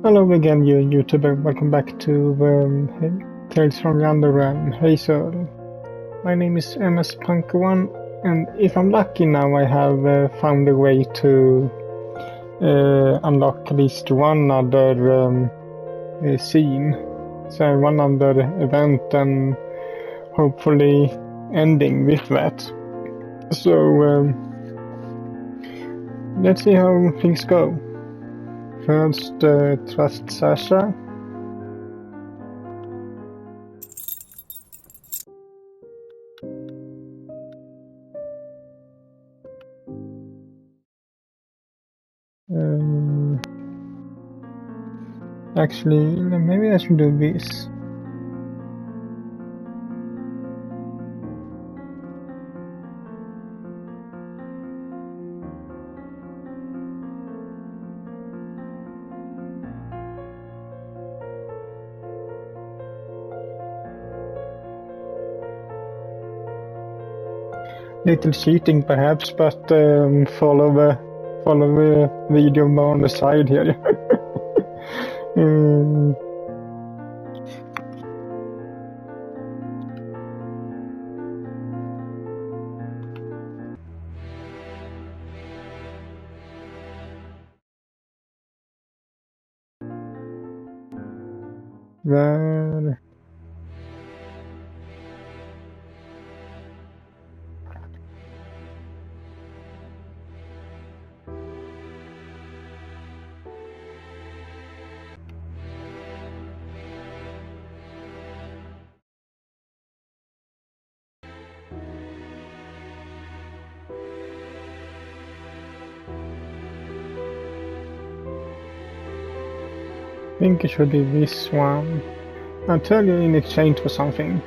Hello again, you YouTuber. Welcome back to Tales from the Underground. Hazel. My name is MS-Punk1, and if I'm lucky now, I have found a way to unlock at least one other scene. So one other event, and hopefully ending with that. So let's see how things go. First, trust Sasha. Actually, maybe I should do this. Little cheating perhaps, but follow the video more on the side here. There. I think it should be this one. I'll tell you in exchange for something.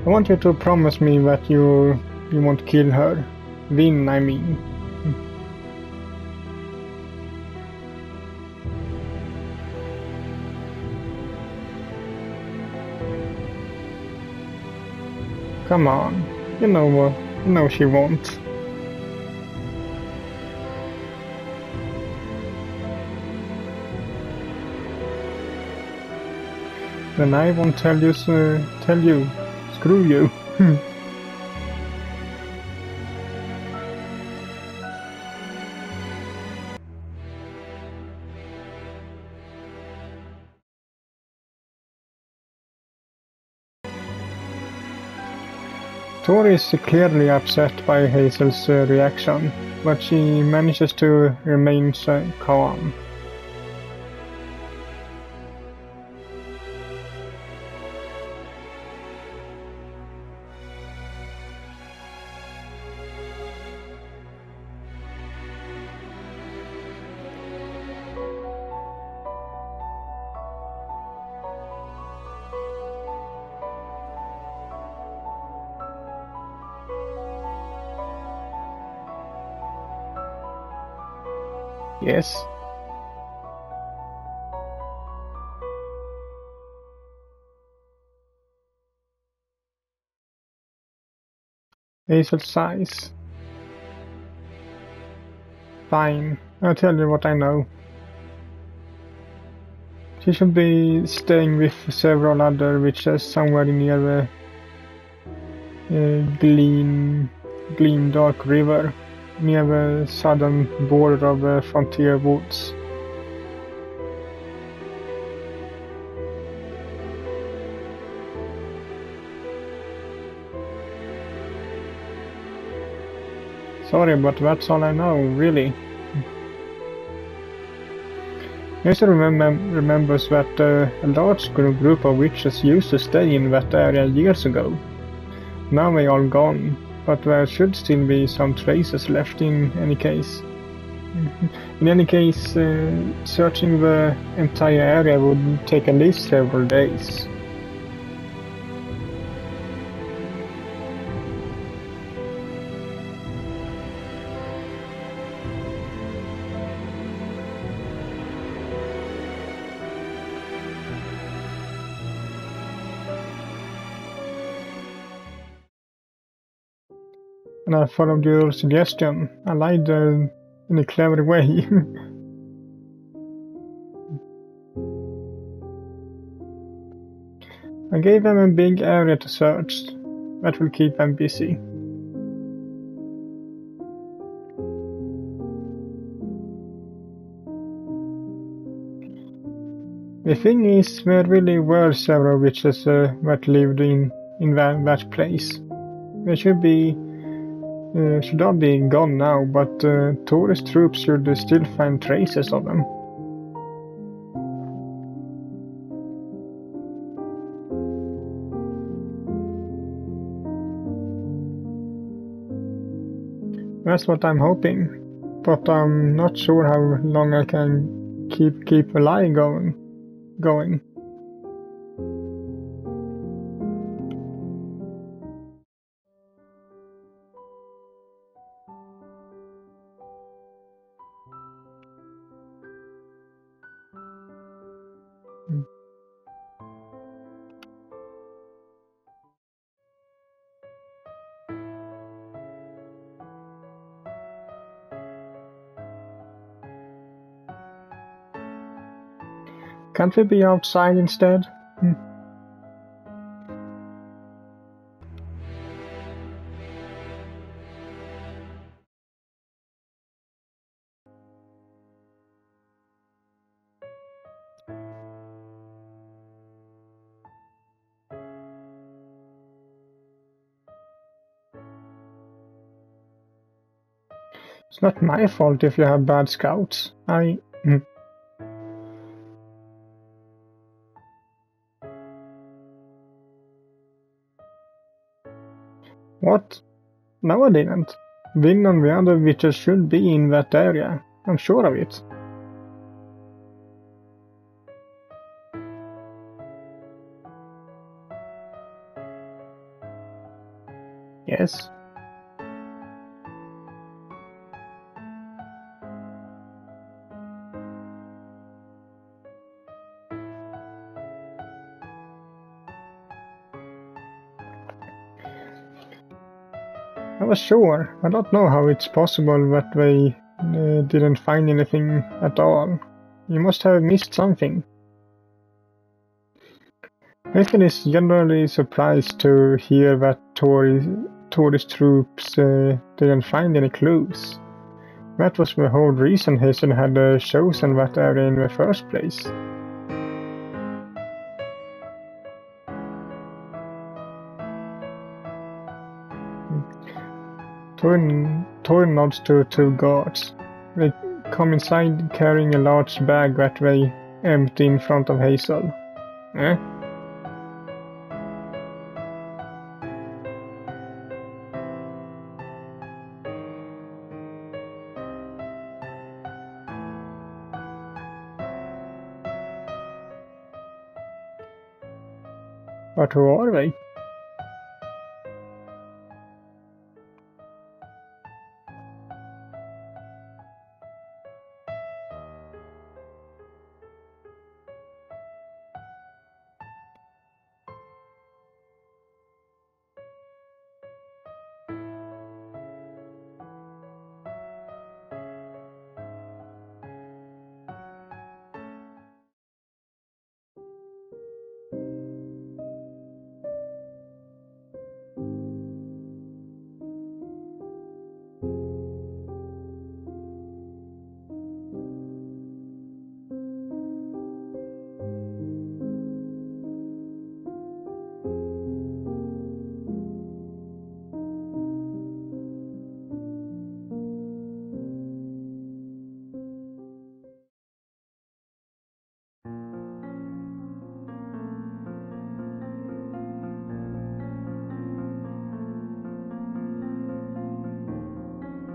I want you to promise me that you won't kill her. Win, I mean. Come on, you know what? You know she won't. Then I won't tell you. Screw you. Tori is clearly upset by Hazel's reaction, but she manages to remain calm. Yes. Hazel sighs. Fine, I'll tell you what I know. She should be staying with several other witches somewhere near the Gleam Dark River, near the southern border of the Frontier Woods. Sorry, but that's all I know, really. Hazel remembers that a large group of witches used to stay in that area years ago. Now they're all gone, but there should still be some traces left in any case. In any case, searching the entire area would take at least several days. and I followed your suggestion. I lied in a clever way. I gave them a big area to search. That will keep them busy. The thing is, there really were several witches that lived in that place. They should all be gone now, but tourist troops should still find traces of them. That's what I'm hoping, but I'm not sure how long I can keep the lie going. Can't we be outside instead? It's not my fault if you have bad scouts. What? No, I didn't. Vin and the other witches should be in that area. I'm sure of it. Yes. I was sure. I don't know how it's possible that they didn't find anything at all. You must have missed something. Hazel is generally surprised to hear that tourist troops didn't find any clues. That was the whole reason Hazel had chosen that area in the first place. Torin nods to two guards. They come inside carrying a large bag that they empty in front of Hazel. Eh? But who are they?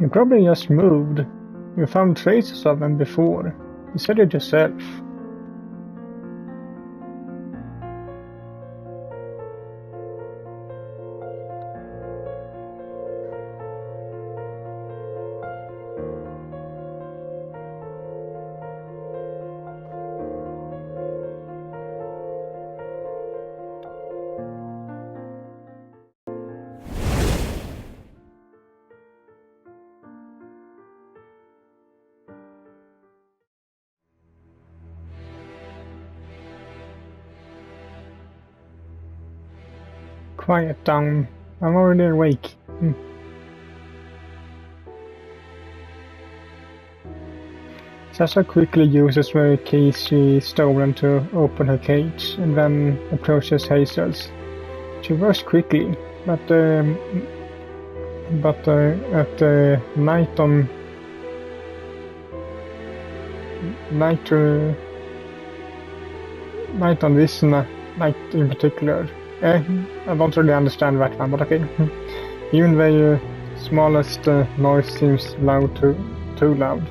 You probably just moved. You found traces of them before. You said it yourself. quiet down. I'm already awake. Sasha quickly uses the keys she stolen to open her cage and then approaches Hazel's. She works quickly, but at night on this night in particular. I don't really understand that one, but okay. Even the smallest noise seems too loud.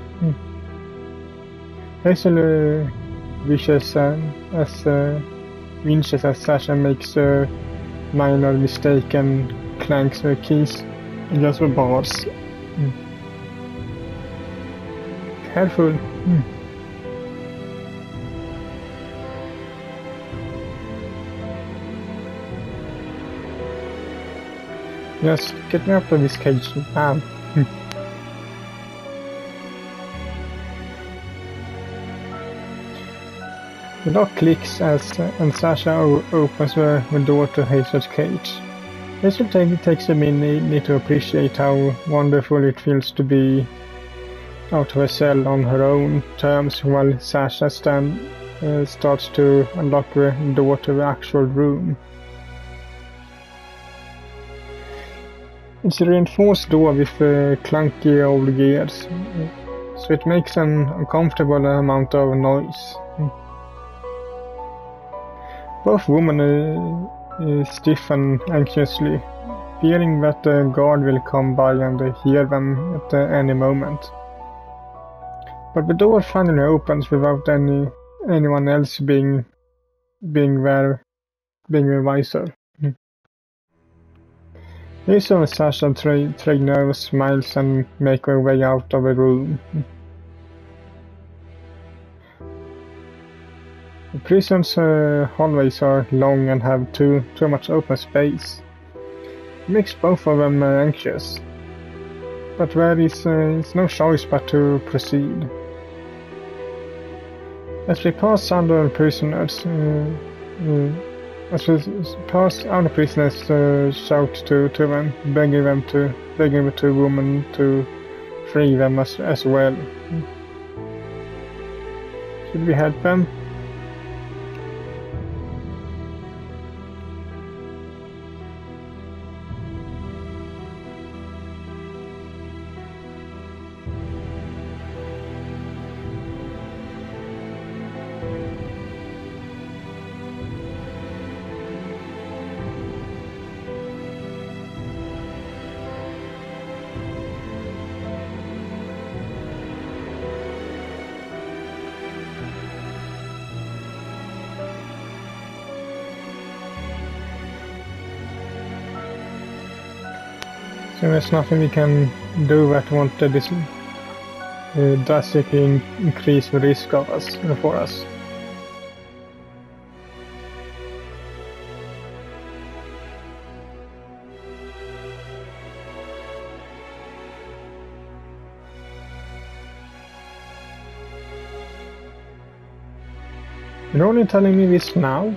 Hazel wishes as Sasha makes a minor mistake and clanks her keys against the bars. Careful. Just get me out of this cage now. The lock clicks and Sasha opens the door to Hazel's cage. Hazel takes a minute to appreciate how wonderful it feels to be out of a cell on her own terms, while Sasha starts to unlock the door to the actual room. It's a reinforced door with clunky old gears, so it makes an uncomfortable amount of noise. Both women stiffen anxiously, fearing that the guard will come by and hear them at any moment. But the door finally opens without anyone else being wiser. Hazel and Sasha trade nervous smiles and make their way out of the room. The prison's hallways are long and have too much open space. It makes both of them anxious, but there is no choice but to proceed. As we pass under prisoners, shout to them, begging the two women to free them as well. Should we help them? So there's nothing we can do that won't drastically increase the risk for us. You're only telling me this now?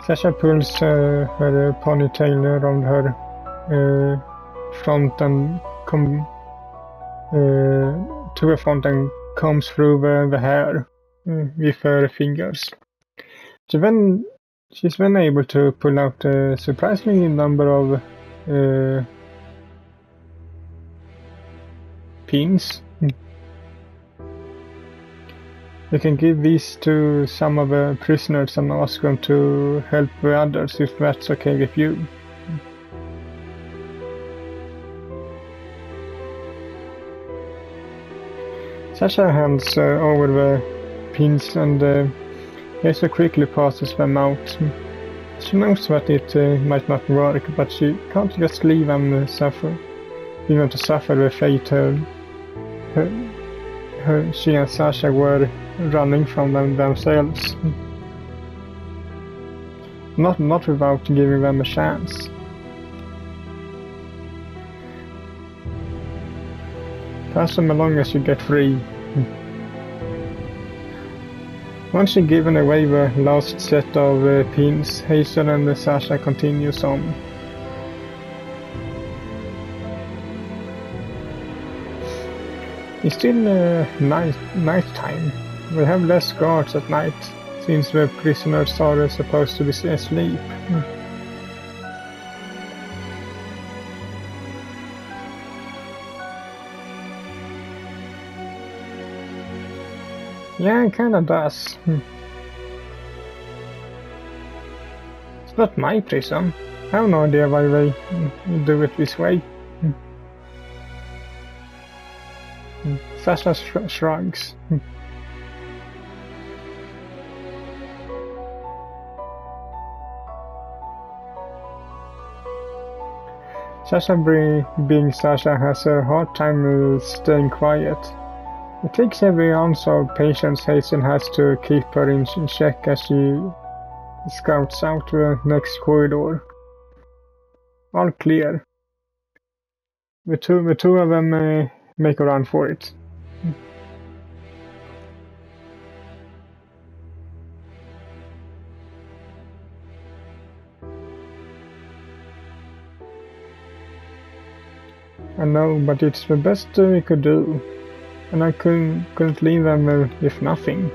Sasha pulls her ponytail around her front and to the front and combs through the hair with her fingers. She's then able to pull out a surprisingly number of pins. You can give these to some of the prisoners and ask them to help the others if that's okay with you. Sasha hands over the pins and Hazel quickly passes them out. She knows that it might not work, but she can't just leave them to suffer the fate she and Sasha were running from themselves. Not without giving them a chance. Pass them along as you get free. Once you've given away the last set of pins, Hazel and Sasha continues on. It's still night time. We have less guards at night, since the prisoners are supposed to be asleep. Yeah, it kinda does. It's not my prison. I have no idea why they do it this way. Sasha shrugs. Sasha, being Sasha, has a hard time staying quiet. It takes every ounce of patience Hazel has to keep her in check as she scouts out the next corridor. All clear. The two of them make a run for it. I know, but it's the best we could do. And I couldn't leave them with nothing.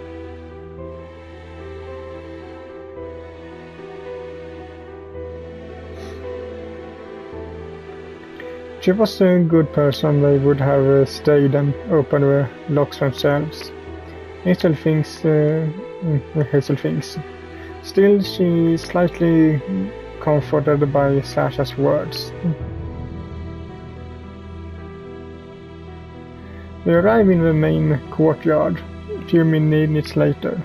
If she was a good person, they would have stayed and opened the locks themselves. Hazel thinks. Still, she's slightly comforted by Sasha's words. We arrive in the main courtyard a few minutes later.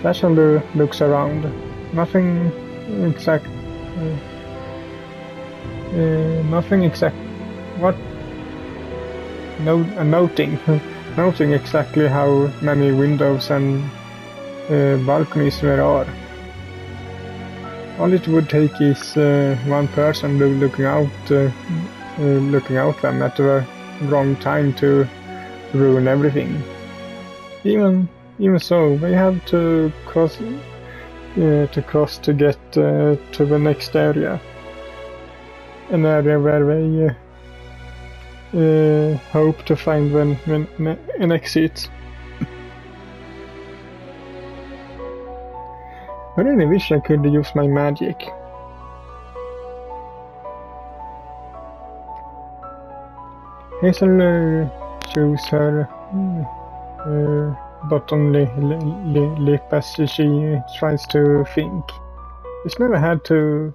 Sasha looks around. Nothing exact. What? Noting exactly how many windows and balconies there are. All it would take is one person looking out them at the wrong time to ruin everything. Even so, they have to cross to get to the next area, an area where they hope to find an exit. I really wish I could use my magic. Hazel chews her bottom lip as she tries to think. She's never had to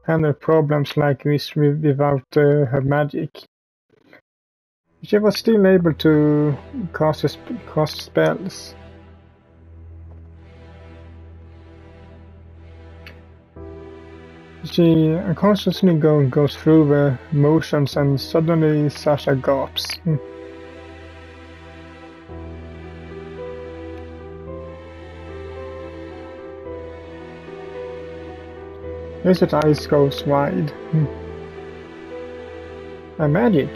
handle problems like this without her magic. She was still able to cast spells. She unconsciously goes through the motions, and suddenly Sasha gasps. Hazel's eyes goes wide. My magic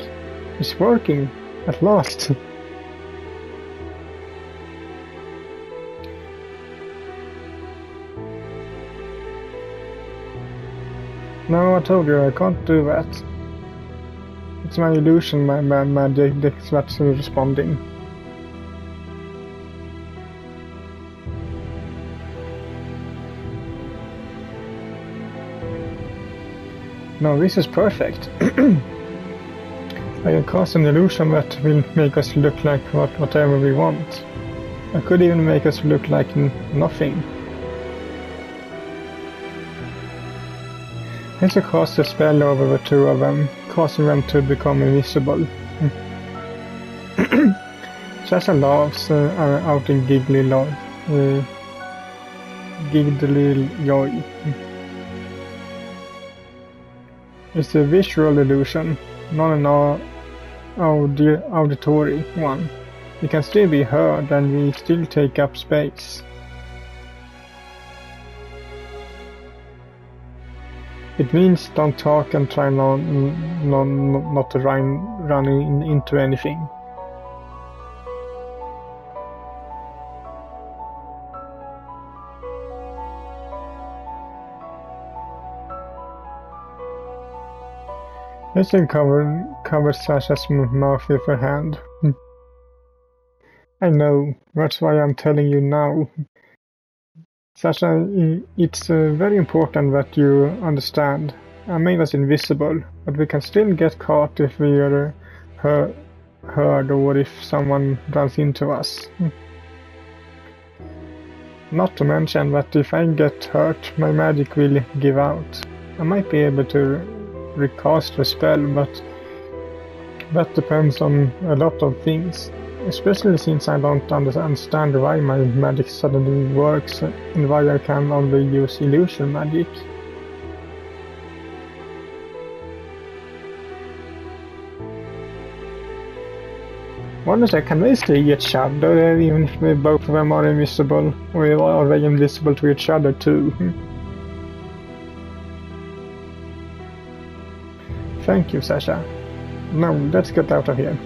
is working at last. No, I told you I can't do that. It's my illusion, my magic that's responding. No, this is perfect. I can cast an illusion that will make us look like whatever we want. I could even make us look like nothing. Hazel casts a spell over the two of them, causing them to become invisible. Sasha laughs out in giggly joy. It's a visual illusion, not an auditory one. We can still be heard and we still take up space. It means don't talk and try not to run into anything. Hazel covered Sasha's mouth with her hand. I know, that's why I'm telling you now. Sasha, it's very important that you understand. I made us invisible, but we can still get caught if we are heard or if someone runs into us. Not to mention that if I get hurt, my magic will give out. I might be able to recast the spell, but that depends on a lot of things. Especially since I don't understand why my magic suddenly works and why I can only use illusion magic. Honestly, can they see each other even if both of them are invisible? Or are they invisible to each other too? Thank you, Sasha. Now, let's get out of here.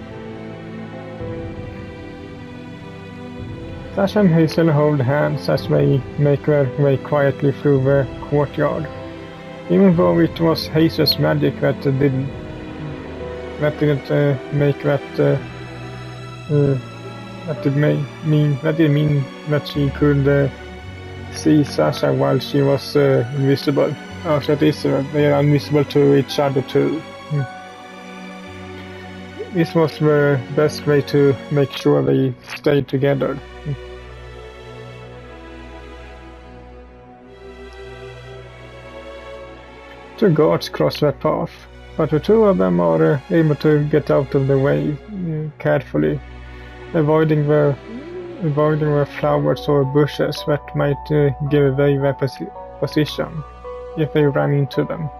Sasha and Hazel hold hands as they make their way quietly through the courtyard. Even though it was Hazel's magic that didn't make that didn't mean that she could see Sasha while she was invisible. After this, they are invisible to each other too. This was the best way to make sure they stayed together. Two guards cross their path, but the two of them are able to get out of the way carefully, avoiding the flowers or bushes that might give away their position if they ran into them.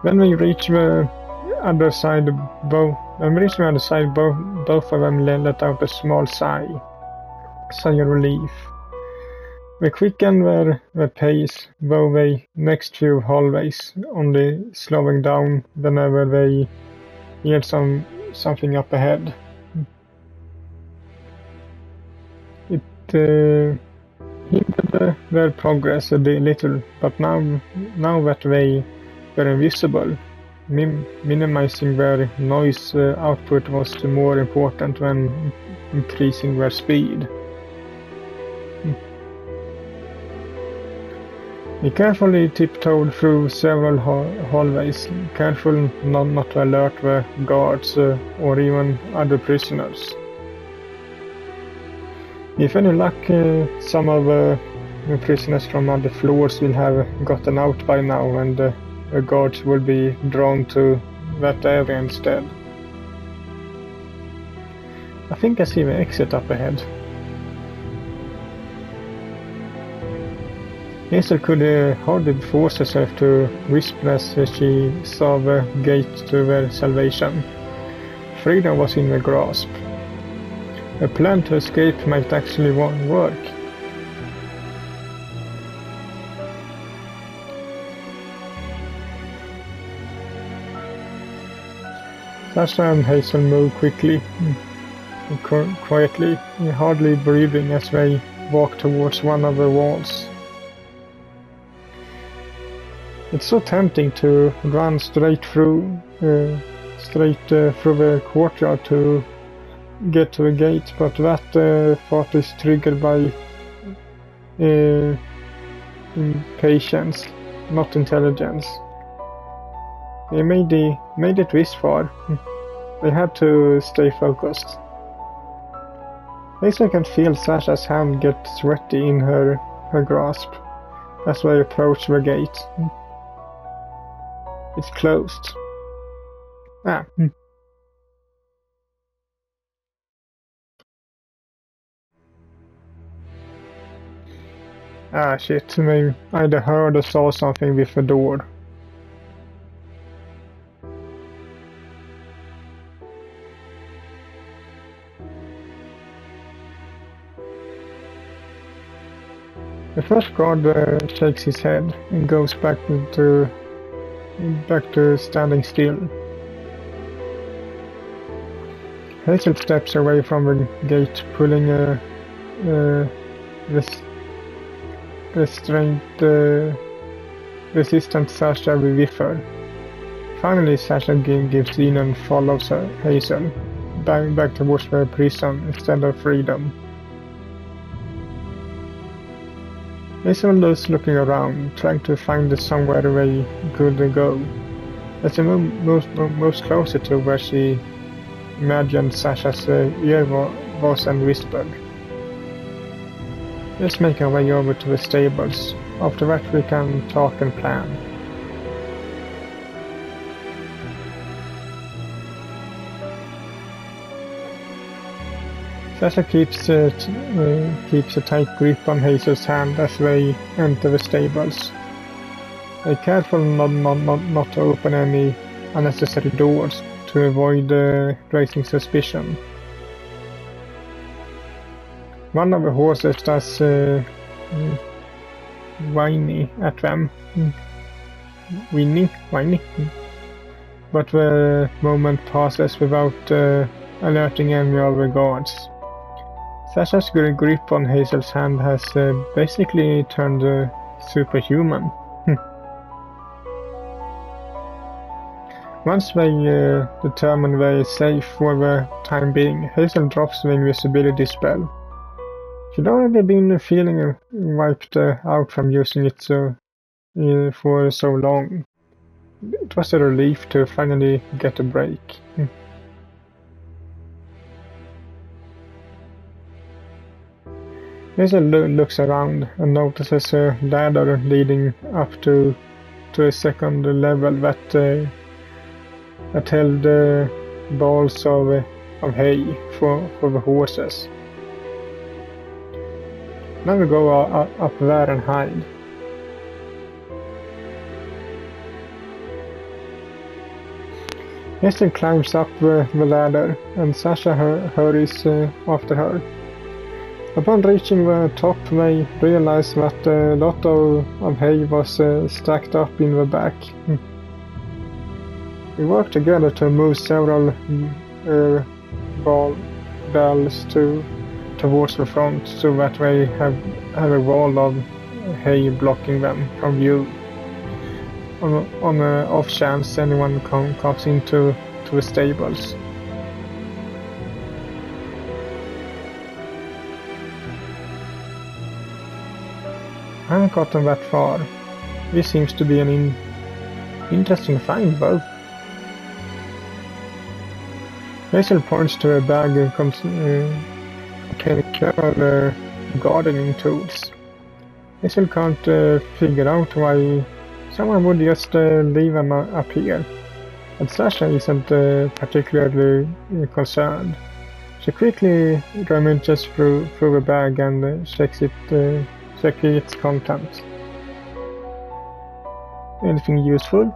When we reach the other side, both of them let out a small sigh of relief. They quicken their pace, though the next few hallways, only slowing down whenever they hear something up ahead. It hindered their progress a little, but now that they were invisible, minimizing their noise output was more important than increasing their speed. He carefully tiptoed through several hallways, careful not to alert the guards or even other prisoners. If any luck, some of the prisoners from other floors will have gotten out by now, and the guards will be drawn to that area instead. I think I see the exit up ahead. Hazel could hardly force herself to whisper as she saw the gate to their salvation. Freedom was in their grasp. A plan to escape might actually work. Sasha and Hazel moved quickly, quietly, hardly breathing as they walked towards one of the walls. It's so tempting to run straight through the courtyard to get to a gate, but that thought is triggered by impatience, not intelligence. They made it this far. They had to stay focused. Hazel can feel Sasha's hand get sweaty in her grasp as they approach the gate. It's closed. Ah. Ah, shit. Maybe I either heard or saw something with the door. The first guard shakes his head and goes to standing still. Hazel steps away from the gate, pulling a resistant Sasha with her. Finally, Sasha gives in and follows Hazel back towards the prison instead of freedom. Hazel is looking around, trying to find somewhere they could go. As she moves closer to where she imagined Sasha's ear was and whispered, "Let's make our way over to the stables. After that we can talk and plan." Sasha keeps a tight grip on Hazel's hand as they enter the stables. They're careful not to open any unnecessary doors to avoid raising suspicion. One of the horses does whiny at them. Whiny. But the moment passes without alerting any of the guards. Sasha's grip on Hazel's hand has basically turned superhuman. Once they determine they're safe for the time being, Hazel drops the invisibility spell. She'd already been feeling wiped out from using it for so long. It was a relief to finally get a break. Hazel looks around and notices a ladder leading up to a second level that held balls of hay for the horses. Now we go up there and hide. Hazel climbs up the ladder and Sasha hurries after her. Upon reaching the top, they realize that a lot of hay was stacked up in the back. We work together to move several bales towards the front so that they have a wall of hay blocking them from view. On the off chance anyone comes into the stables. I haven't gotten that far. This seems to be an interesting find, though. Hazel points to a bag containing gardening tools. Hazel can't figure out why someone would just leave them up here. But Sasha isn't particularly concerned. She quickly rummages through the bag and checks its contents. Anything useful?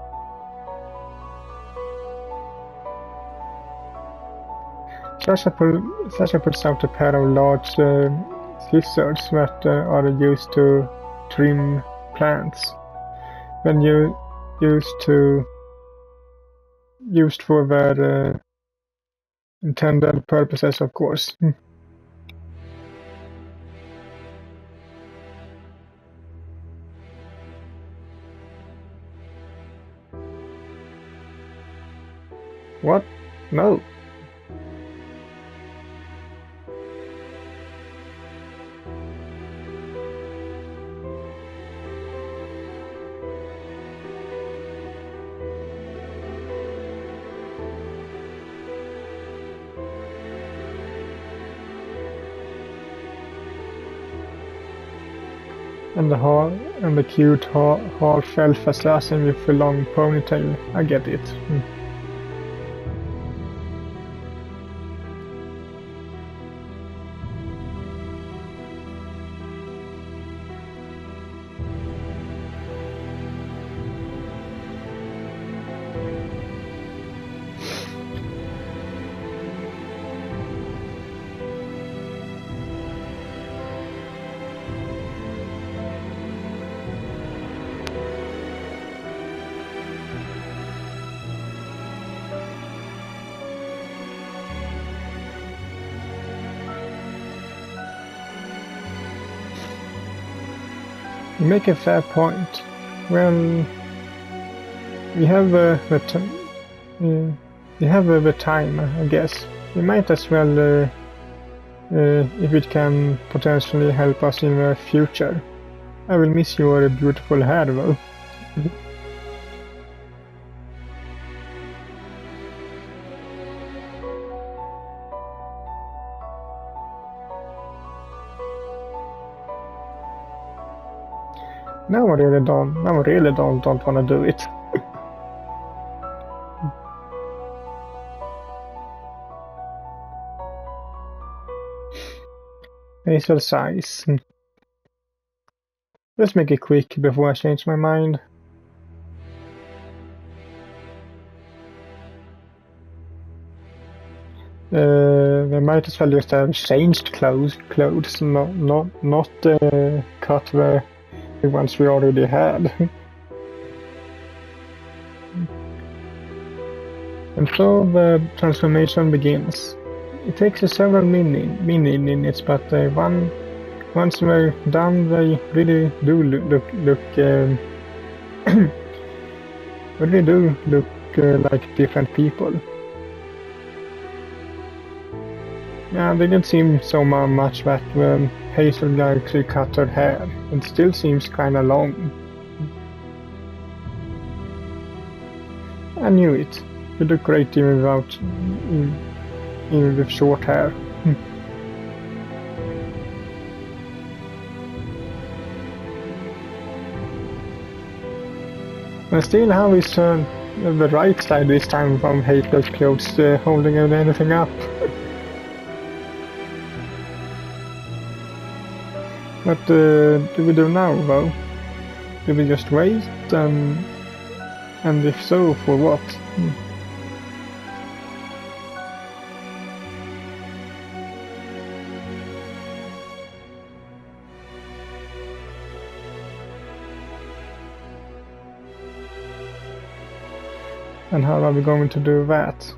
Sasha pulls out a pair of large scissors that are used to trim plants. When used for their intended purposes, of course. What? No. And the cute half-elf assassin with a long ponytail. I get it. You make a fair point. Well, we have the time, I guess. We might as well, if it can potentially help us in the future. I will miss your beautiful hair, though. Now I really don't want to do it. Hazel size. Let's make it quick before I change my mind. They might as well just have changed clothes, not cut the ones we already had. And so the transformation begins. It takes several minutes, but once they're done, they really do look like different people. Yeah, they didn't seem so much that Hazel actually cut her hair. It still seems kinda long. I knew it. You look great even with short hair. And still, how is the right side this time from Hazel's clothes holding anything up? What do we do now, though? Do we just wait? And if so, for what? And how are we going to do that?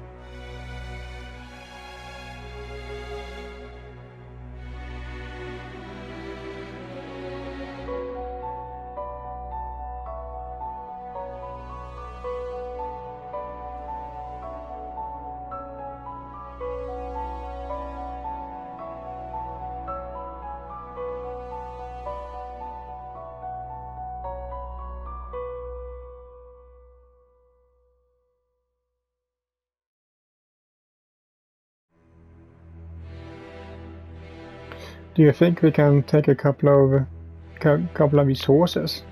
Do you think we can take a couple of these horses?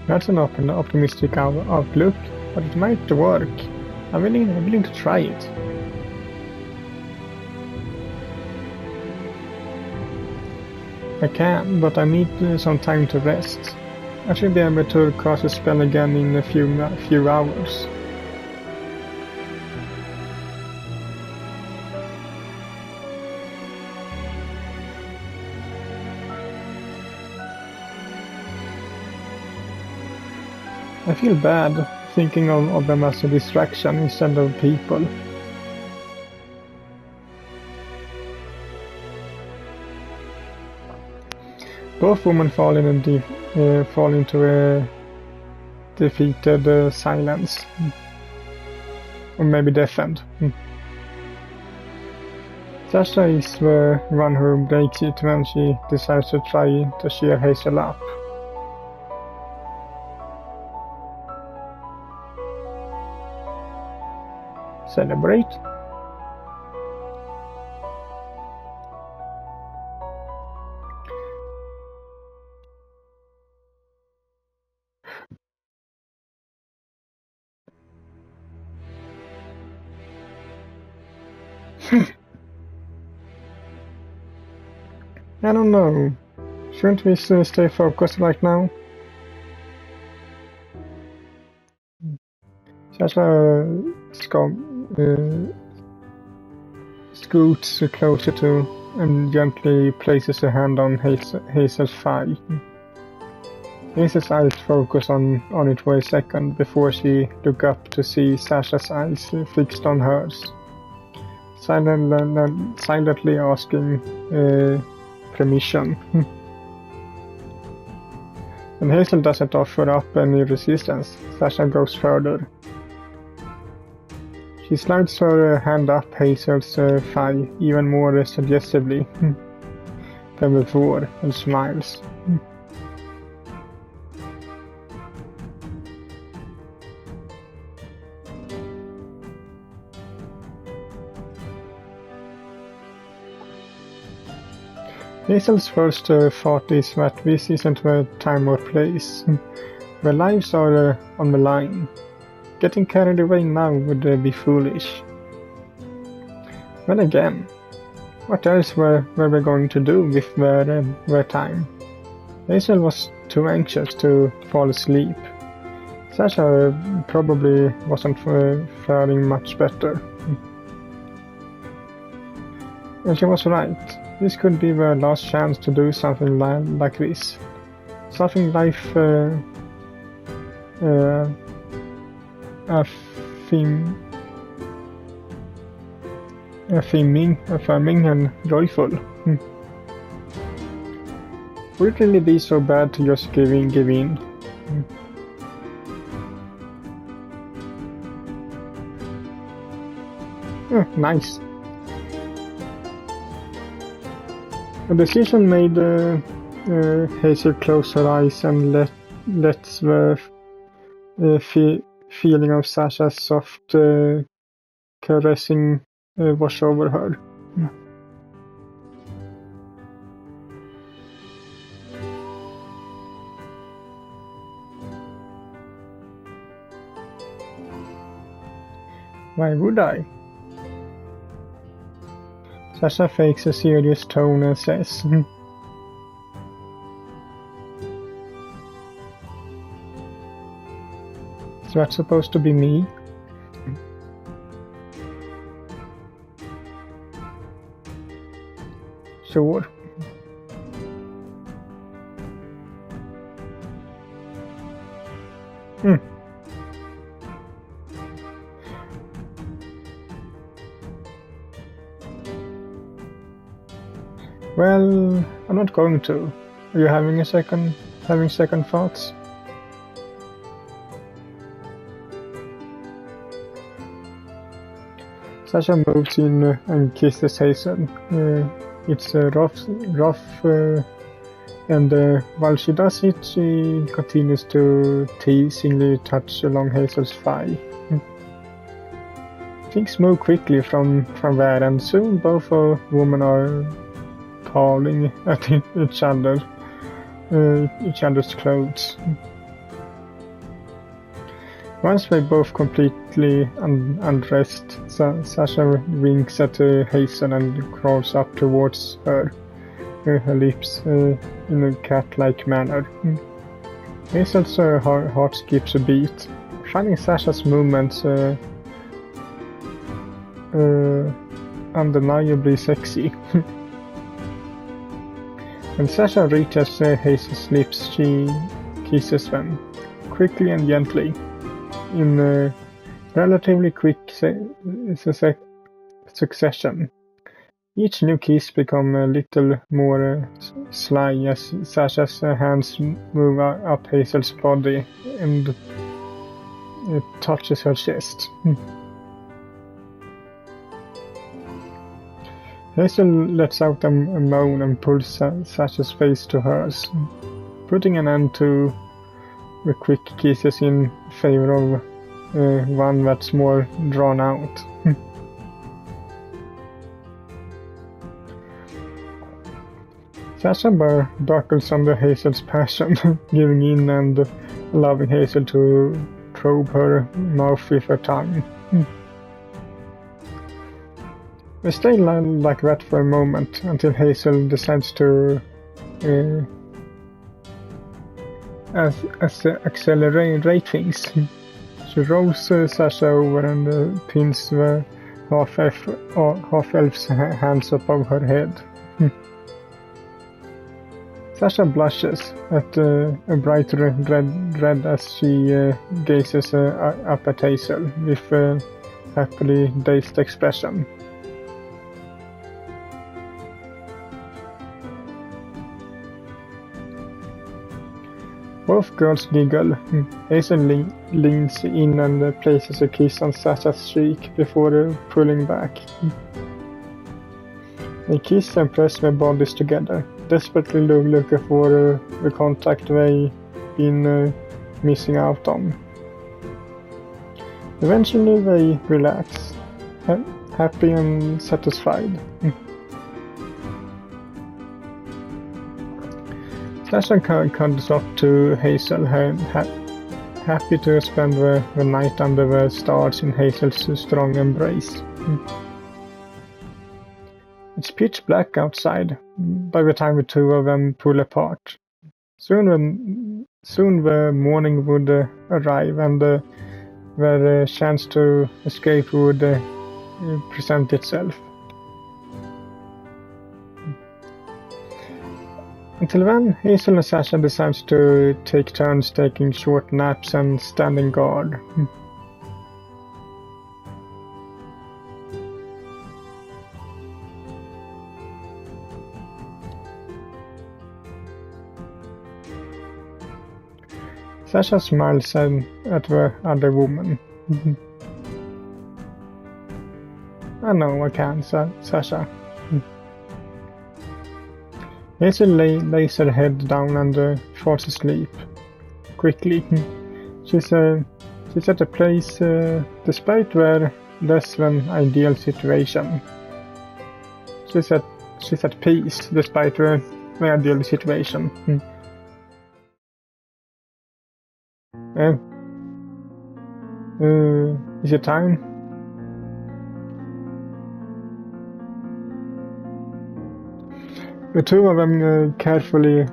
That's an optimistic outlook, but it might work. I'm willing to try it. I can, but I need some time to rest. I should be able to cast a spell again in a few hours. I feel bad thinking of them as a distraction instead of people. Both women fall into a defeated silence. Or maybe deafened. Sasha is the one who breaks it when she decides to try to cheer Hazel up. Celebrate. I don't know. Shouldn't we stay focused right now? Sasha scoots closer to and gently places a hand on Hazel's thigh. Hazel's eyes focus on it for a second before she looks up to see Sasha's eyes fixed on hers, silently asking permission. When Hazel doesn't offer up any resistance, Sasha goes further. She slides her hand up Hazel's thigh even more suggestively than before and smiles. Hazel's first thought is that this isn't a time or place. Their lives are on the line. Getting carried away now would be foolish. Then again, what else were they going to do with their time? Hazel was too anxious to fall asleep. Sasha probably wasn't faring much better. And she was right. This could be their last chance to do something like this. Something life affirming and joyful. Would it really be so bad to just give in? Nice. The decision made Hazel close her eyes and lets the feeling of Sasha's soft caressing wash over her. Why would I? Sasha fakes a serious tone and says, "Is that supposed to be me?" Sure. Well, I'm not going to. Are you having second thoughts? Sasha moves in and kisses Hazel. It's rough, and while she does it, she continues to teasingly touch along Hazel's thigh. Things move quickly from there, and soon both women are pawing at each other's clothes. Once they both completely undressed, Sasha winks at Hazel and crawls up towards her, her lips in a cat-like manner. Hazel's heart skips a beat, finding Sasha's movements undeniably sexy. When Sasha reaches Hazel's lips, she kisses them, quickly and gently, in a relatively quick succession. Each new kiss becomes a little more sly as Sasha's hands move up Hazel's body and it touches her chest. Hazel lets out a moan and pulls Sasha's face to hers, putting an end to the quick kisses in favor of one that's more drawn out. Sasha buckles under Hazel's passion, giving in and allowing Hazel to probe her mouth with her tongue. They stay like that for a moment until Hazel decides to accelerate things. She rolls Sasha over and pins the half-elf's hands above her head. Sasha blushes at a bright red as she gazes up at Hazel with a happily dazed expression. Both girls giggle. Hazel leans in and places a kiss on Sasha's cheek before pulling back. They kiss and press their bodies together, desperately looking for the contact they've been missing out on. Eventually they relax, happy and satisfied. Sasha cuddles up to Hazel, happy to spend the night under the stars in Hazel's strong embrace. It's pitch black outside by the time the two of them pull apart. Soon the morning would arrive and their chance to escape would present itself. Until then, Hazel and Sasha decides to take turns taking short naps and standing guard. Sasha smiles at the other woman. I know I can, Sasha. Hazel lays her head down and falls asleep. Quickly. She's at a place despite their less than ideal situation. She's at peace despite the ideal situation. Is it time? The two of them carefully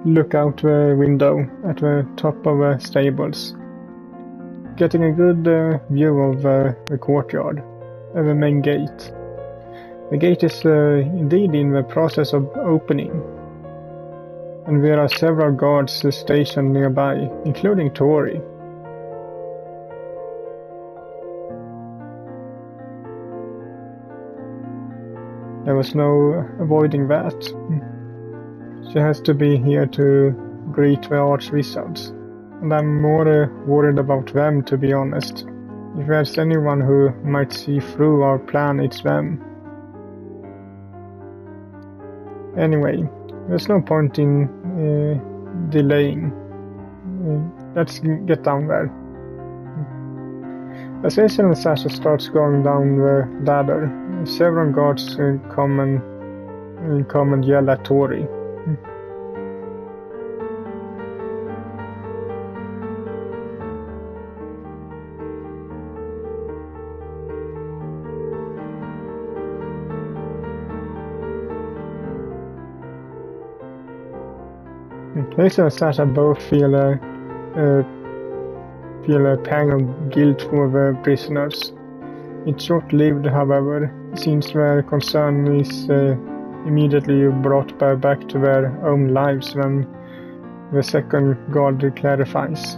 look out the window at the top of the stables, getting a good view of the courtyard and the main gate. The gate is indeed in the process of opening, and there are several guards stationed nearby, including Tori. There was no avoiding that. She has to be here to greet the archwizards, and I'm more worried about them, to be honest. If there's anyone who might see through our plan, it's them. Anyway, there's no point in delaying. Let's get down there. As Hazel and Sasha starts going down the ladder, several guards come and yell at Tori. Hazel and Sasha both feel a pang of guilt for the prisoners. It's short-lived, however, since their concern is immediately brought back to their own lives when the second guard clarifies.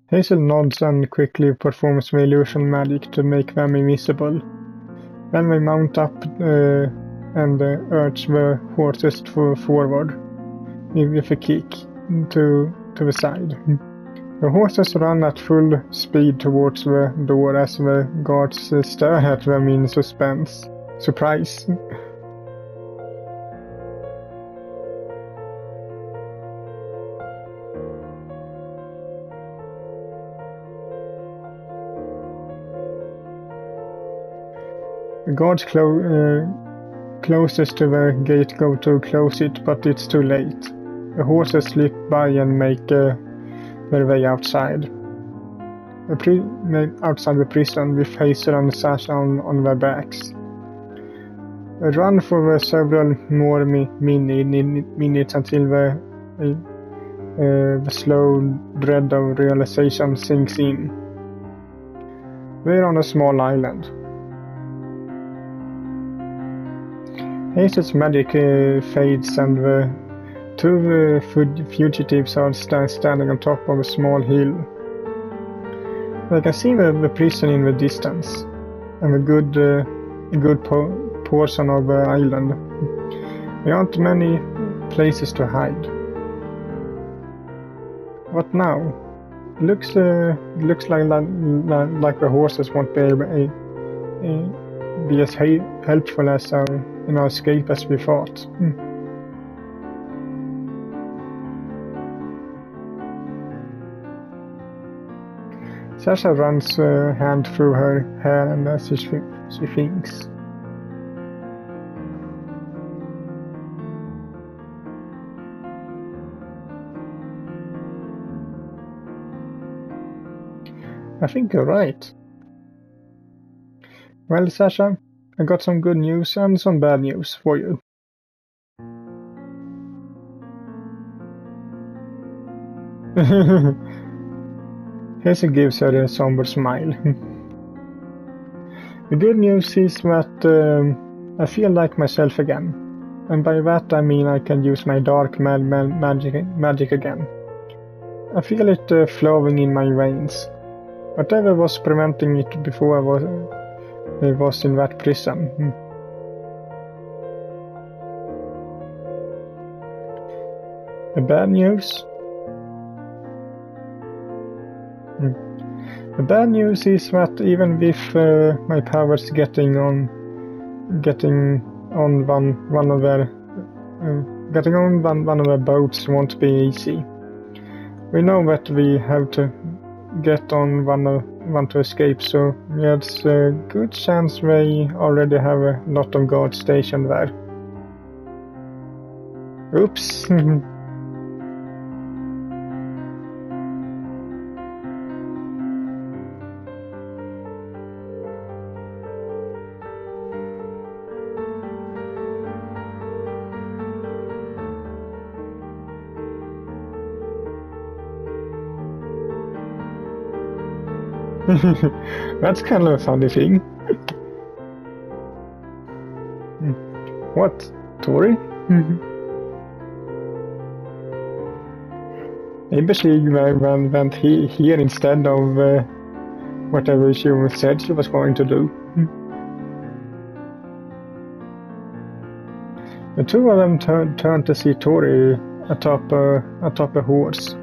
Hazel nods and quickly performs the illusion magic to make them invisible. Then they mount up and urge the horses forward with a kick to the side. The horses run at full speed towards the door as the guards stare at them in surprise. The guards closest to the gate go to close it, but it's too late. The horses slip by and make their way outside. Outside the prison with Hazel and Sasha on their backs. I run for several more minutes until the slow dread of realization sinks in. We're on a small island. Hazel's magic fades and the two fugitives are standing on top of a small hill. I can see the prison in the distance and a good portion of the island. There aren't many places to hide. What now? Looks like the horses won't be as helpful as our escape as we thought. Sasha runs a hand through her hair and as she thinks. I think you're right. Well, Sasha, I got some good news and some bad news for you. Hazel gives her a somber smile. The good news is that I feel like myself again. And by that I mean I can use my dark magic again. I feel it flowing in my veins. Whatever was preventing it before I was in that prison. The bad news? The bad news is that even with my powers getting on one of their boats won't be easy. We know that we have to get on one to escape, so there's a good chance they already have a lot of guards stationed there. Oops. That's kind of a funny thing. What? Tori? Maybe she went here instead of whatever she said she was going to do. The two of them turned to see Tori atop a horse.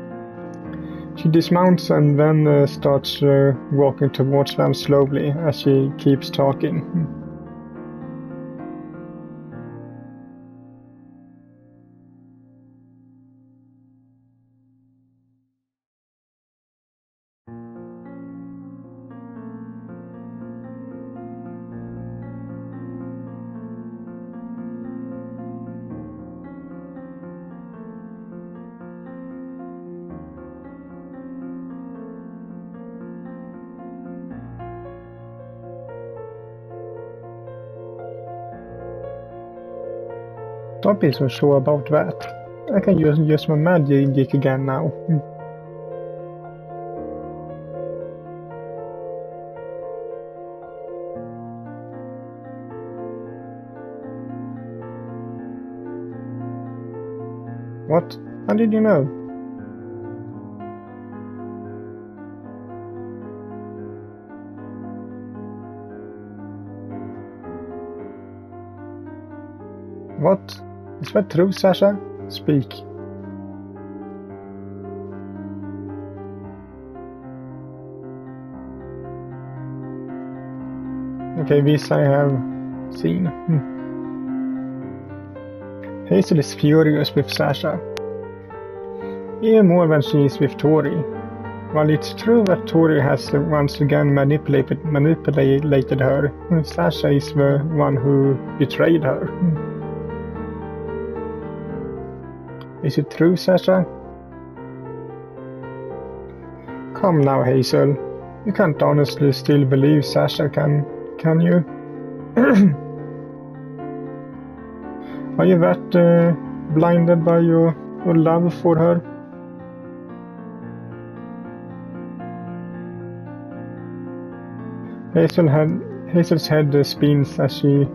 She dismounts and then starts walking towards them slowly as she keeps talking. Don't be so sure about that. I can use my magic again now. What? How did you know? What? Is that true, Sasha? Speak. Okay, this I have seen. Hazel is furious with Sasha. Even more than she is with Tori. While it's true that Tori has once again manipulated her, Sasha is the one who betrayed her. Is it true, Sasha? Come now, Hazel. You can't honestly still believe Sasha, can you? Are you that blinded by your love for her? Hazel's head spins as she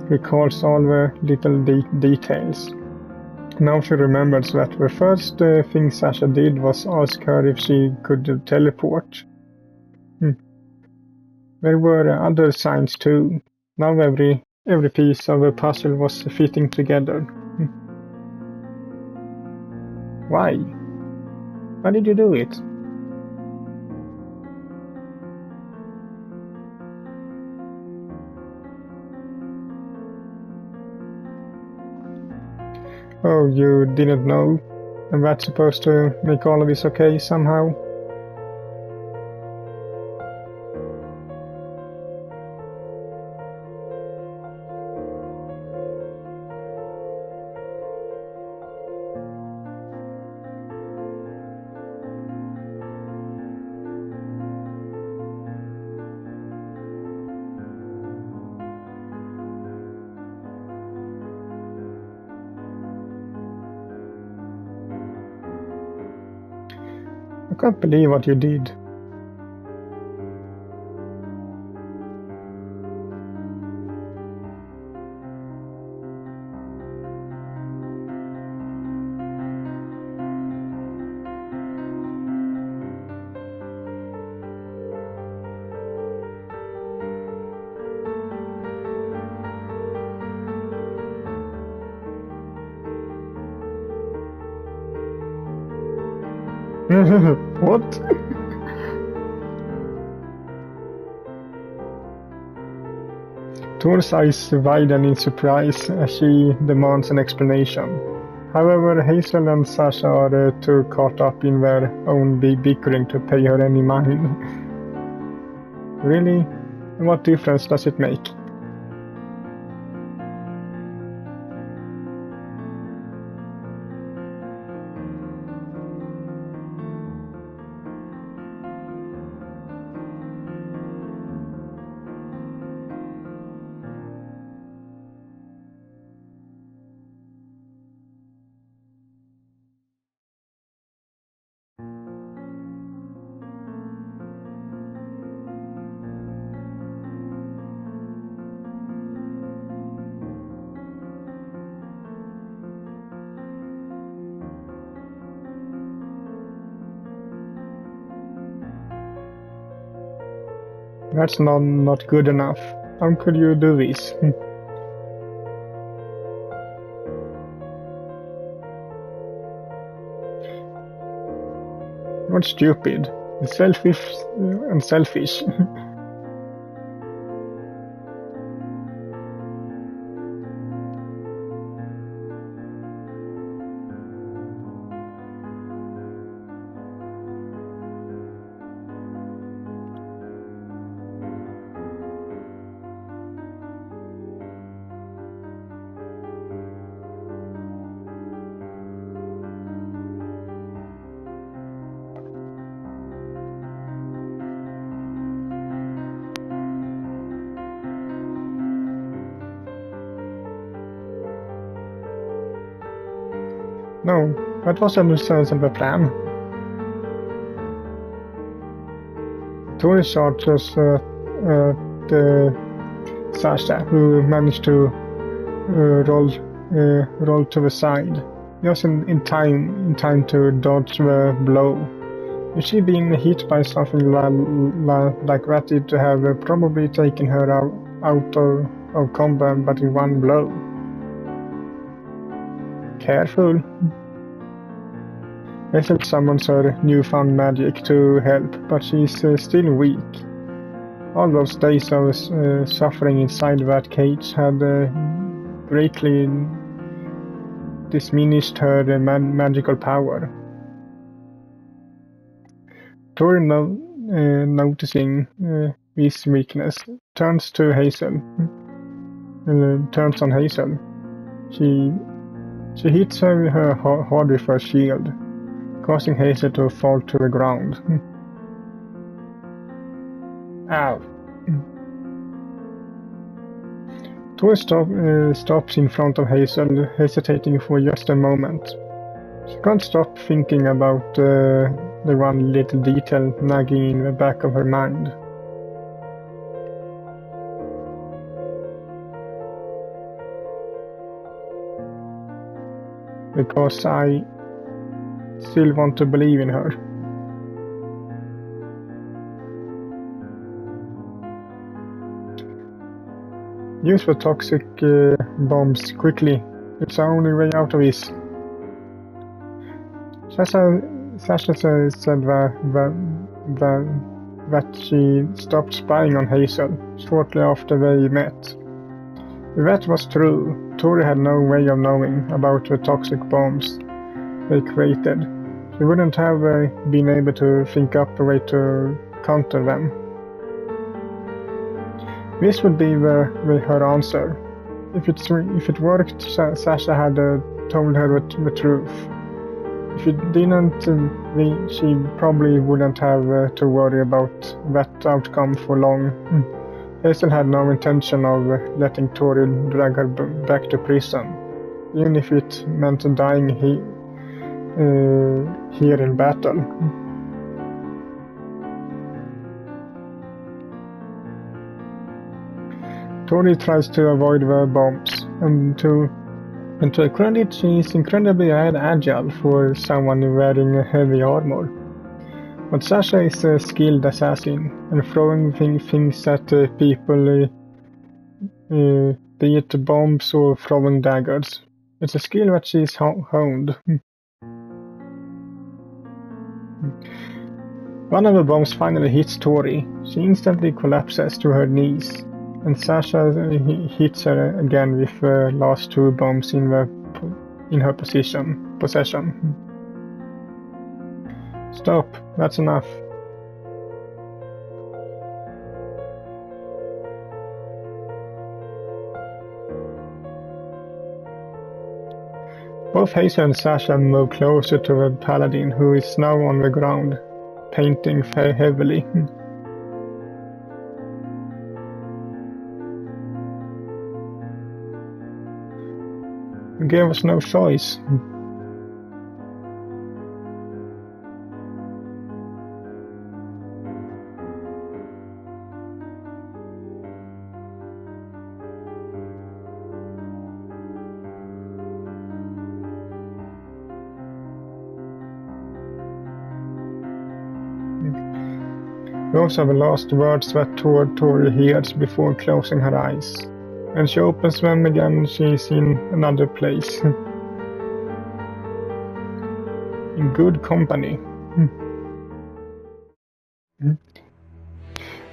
recalls all the little details. Now she remembers that the first thing Sasha did was ask her if she could teleport. There were other signs too. Now every piece of the puzzle was fitting together. Why? Why did you do it? Oh, you didn't know? And that's supposed to make all of this okay somehow? I can't believe what you did. What? Tor's eyes widen in surprise as she demands an explanation. However, Hazel and Sasha are too caught up in their own bickering to pay her any mind. Really? What difference does it make? That's not good enough. How could you do this? You're stupid. Selfish and selfish. No, that wasn't a sensible plan. Tori charges the Sasha, who managed to roll to the side, just in time to dodge the blow. If she'd been hit by something like that, it'd have probably taken her out of combat, but in one blow. Careful. Hazel summons her newfound magic to help, but she's still weak. All those days of suffering inside that cage had greatly diminished her magical power. Tori, noticing his weakness, turns on Hazel. She hits her hard with her shield, causing Hazel to fall to the ground. Ow! Tori stops in front of Hazel, hesitating for just a moment. She can't stop thinking about the one little detail nagging in the back of her mind. Because I still want to believe in her. Use the toxic bombs quickly. It's our only way out of this. Sasha said that she stopped spying on Hazel shortly after they met. If that was true, Tori had no way of knowing about the toxic bombs they created. She wouldn't have been able to think up a way to counter them. This would be her answer. If it worked, Sasha had told her the truth. If it didn't, she probably wouldn't have to worry about that outcome for long. Hazel had no intention of letting Tori drag her back to prison, even if it meant dying here in battle. Tori tries to avoid the bombs, and to her credit, she is incredibly agile for someone wearing heavy armor. But Sasha is a skilled assassin, and throwing things at people, be it bombs or throwing daggers. It's a skill that she's honed. One of the bombs finally hits Tori. She instantly collapses to her knees, and Sasha hits her again with the last two bombs in her possession. Stop, that's enough. Both Hazel and Sasha move closer to the paladin, who is now on the ground, painting heavily. You gave us no choice. Those are the last words that Tori hears before closing her eyes. When she opens them again, she is in another place. In good company.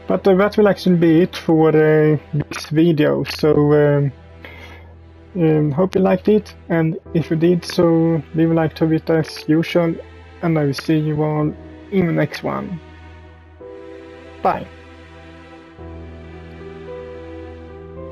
But that will actually be it for this video, so hope you liked it, and if you did, so leave a like to it as usual, and I will see you all in the next one. Bye.